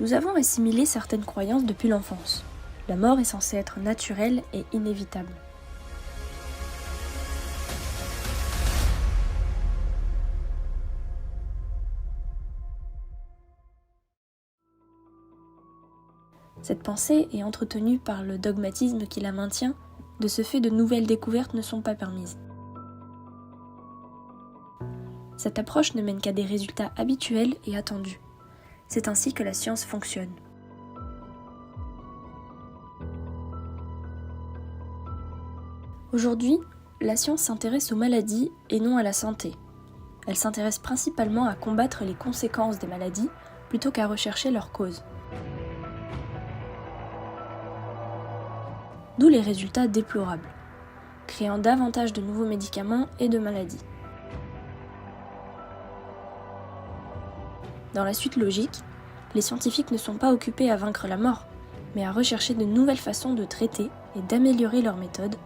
Nous avons assimilé certaines croyances depuis l'enfance. La mort est censée être naturelle et inévitable. Cette pensée est entretenue par le dogmatisme qui la maintient, de ce fait de nouvelles découvertes ne sont pas permises. Cette approche ne mène qu'à des résultats habituels et attendus. C'est ainsi que la science fonctionne. Aujourd'hui, la science s'intéresse aux maladies et non à la santé. Elle s'intéresse principalement à combattre les conséquences des maladies plutôt qu'à rechercher leurs causes. D'où les résultats déplorables, créant davantage de nouveaux médicaments et de maladies. Dans la suite logique, les scientifiques ne sont pas occupés à vaincre la mort, mais à rechercher de nouvelles façons de traiter et d'améliorer leurs méthodes,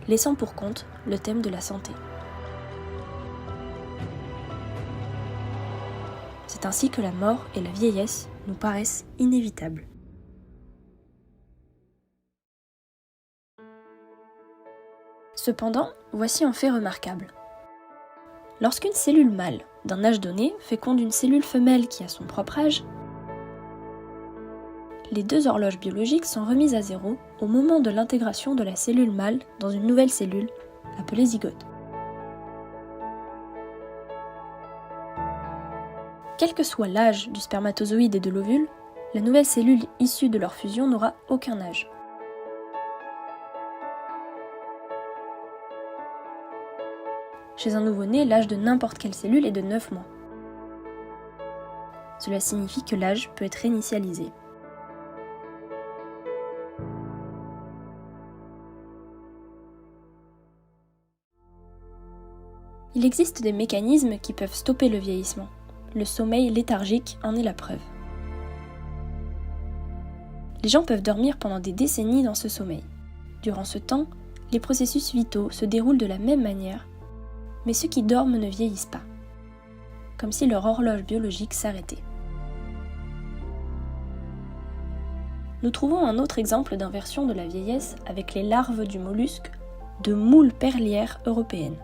laissant pour compte le thème de la santé. C'est ainsi que la mort et la vieillesse nous paraissent inévitables. Cependant, voici un fait remarquable. Lorsqu'une cellule mâle d'un âge donné féconde une cellule femelle qui a son propre âge, les deux horloges biologiques sont remises à zéro au moment de l'intégration de la cellule mâle dans une nouvelle cellule, appelée zygote. Quel que soit l'âge du spermatozoïde et de l'ovule, la nouvelle cellule issue de leur fusion n'aura aucun âge. Chez un nouveau-né, l'âge de n'importe quelle cellule est de 9 mois. Cela signifie que l'âge peut être réinitialisé. Il existe des mécanismes qui peuvent stopper le vieillissement. Le sommeil léthargique en est la preuve. Les gens peuvent dormir pendant des décennies dans ce sommeil. Durant ce temps, les processus vitaux se déroulent de la même manière, mais ceux qui dorment ne vieillissent pas, comme si leur horloge biologique s'arrêtait. Nous trouvons un autre exemple d'inversion de la vieillesse avec les larves du mollusque de moules perlières européennes.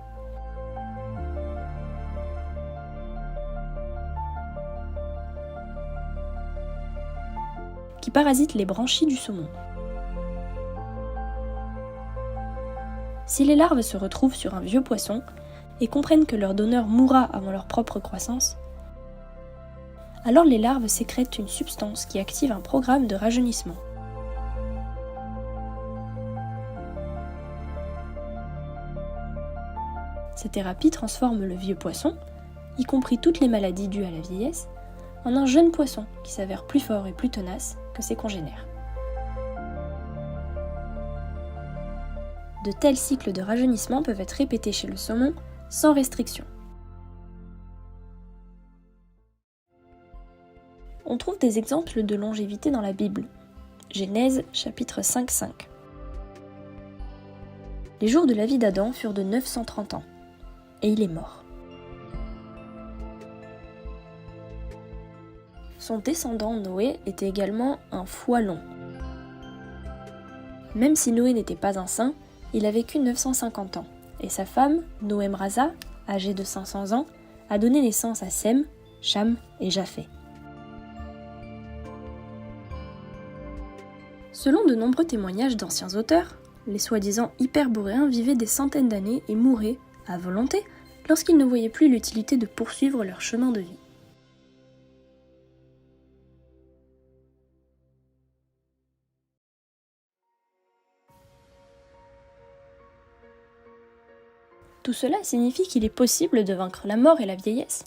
Qui parasitent les branchies du saumon. Si les larves se retrouvent sur un vieux poisson et comprennent que leur donneur mourra avant leur propre croissance, alors les larves sécrètent une substance qui active un programme de rajeunissement. Cette thérapie transforme le vieux poisson, y compris toutes les maladies dues à la vieillesse, en un jeune poisson qui s'avère plus fort et plus tenace que ses congénères. De tels cycles de rajeunissement peuvent être répétés chez le saumon sans restriction. On trouve des exemples de longévité dans la Bible. Genèse chapitre 5:5. Les jours de la vie d'Adam furent de 930 ans, et il est mort. Son descendant Noé était également un foi long. Même si Noé n'était pas un saint, il a vécu 950 ans, et sa femme, Noémraza, âgée de 500 ans, a donné naissance à Sem, Cham et Japheth. Selon de nombreux témoignages d'anciens auteurs, les soi-disant hyperboréens vivaient des centaines d'années et mouraient, à volonté, lorsqu'ils ne voyaient plus l'utilité de poursuivre leur chemin de vie. Tout cela signifie qu'il est possible de vaincre la mort et la vieillesse,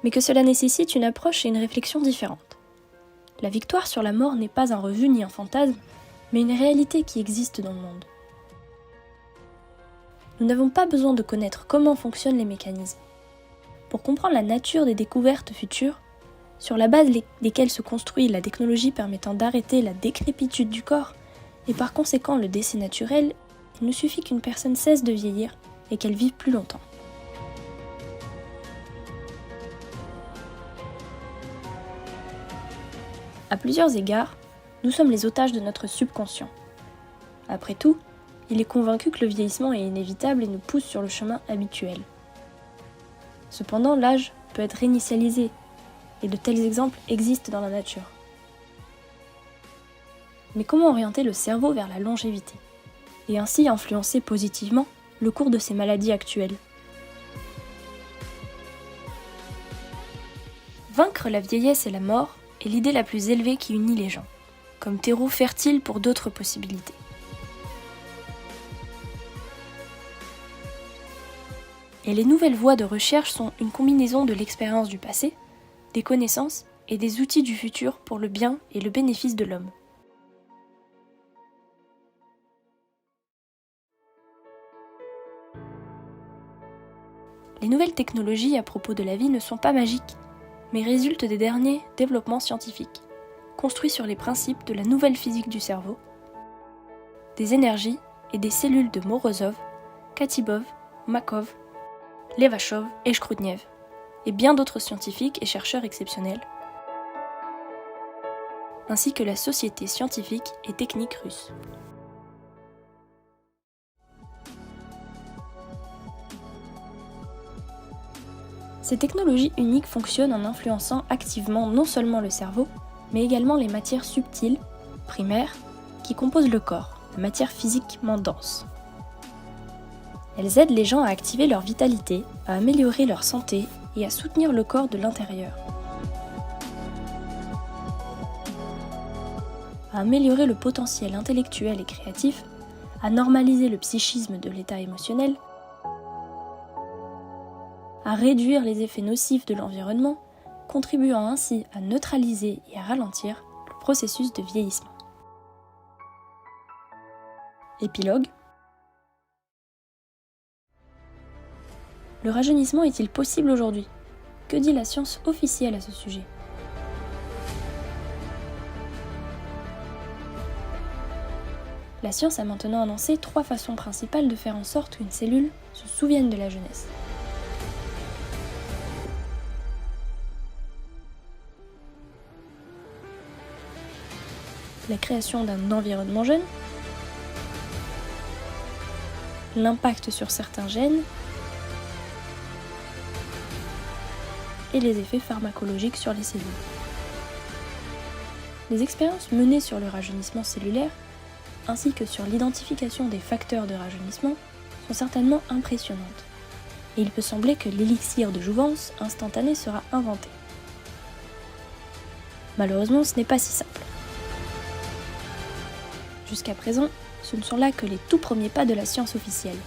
mais que cela nécessite une approche et une réflexion différentes. La victoire sur la mort n'est pas un revue ni un fantasme, mais une réalité qui existe dans le monde. Nous n'avons pas besoin de connaître comment fonctionnent les mécanismes. Pour comprendre la nature des découvertes futures, sur la base desquelles se construit la technologie permettant d'arrêter la décrépitude du corps, et par conséquent le décès naturel, il nous suffit qu'une personne cesse de vieillir et qu'elle vive plus longtemps. À plusieurs égards, nous sommes les otages de notre subconscient. Après tout, il est convaincu que le vieillissement est inévitable et nous pousse sur le chemin habituel. Cependant, l'âge peut être réinitialisé, et de tels exemples existent dans la nature. Mais comment orienter le cerveau vers la longévité, et ainsi influencer positivement le cours de ces maladies actuelles? Vaincre la vieillesse et la mort est l'idée la plus élevée qui unit les gens, comme terreau fertile pour d'autres possibilités. Et les nouvelles voies de recherche sont une combinaison de l'expérience du passé, des connaissances et des outils du futur pour le bien et le bénéfice de l'homme. Les nouvelles technologies à propos de la vie ne sont pas magiques, mais résultent des derniers développements scientifiques, construits sur les principes de la nouvelle physique du cerveau, des énergies et des cellules de Morozov, Katibov, Makov, Levachov et Shkrudniev, et bien d'autres scientifiques et chercheurs exceptionnels, ainsi que la Société scientifique et technique russe. Ces technologies uniques fonctionnent en influençant activement non seulement le cerveau, mais également les matières subtiles, primaires, qui composent le corps, la matière physiquement dense. Elles aident les gens à activer leur vitalité, à améliorer leur santé et à soutenir le corps de l'intérieur. À améliorer le potentiel intellectuel et créatif, à normaliser le psychisme de l'état émotionnel, à réduire les effets nocifs de l'environnement, contribuant ainsi à neutraliser et à ralentir le processus de vieillissement. Épilogue. Le rajeunissement est-il possible aujourd'hui? Que dit la science officielle à ce sujet? La science a maintenant annoncé 3 façons principales de faire en sorte qu'une cellule se souvienne de la jeunesse. La création d'un environnement jeune, l'impact sur certains gènes, et les effets pharmacologiques sur les cellules. Les expériences menées sur le rajeunissement cellulaire, ainsi que sur l'identification des facteurs de rajeunissement, sont certainement impressionnantes. Et il peut sembler que l'élixir de jouvence instantané sera inventé. Malheureusement, ce n'est pas si simple. Jusqu'à présent, ce ne sont là que les tout premiers pas de la science officielle.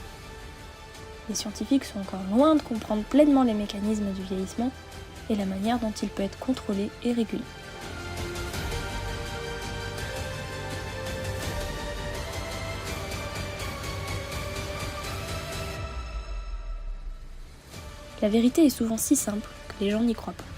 Les scientifiques sont encore loin de comprendre pleinement les mécanismes du vieillissement et la manière dont il peut être contrôlé et régulé. La vérité est souvent si simple que les gens n'y croient pas.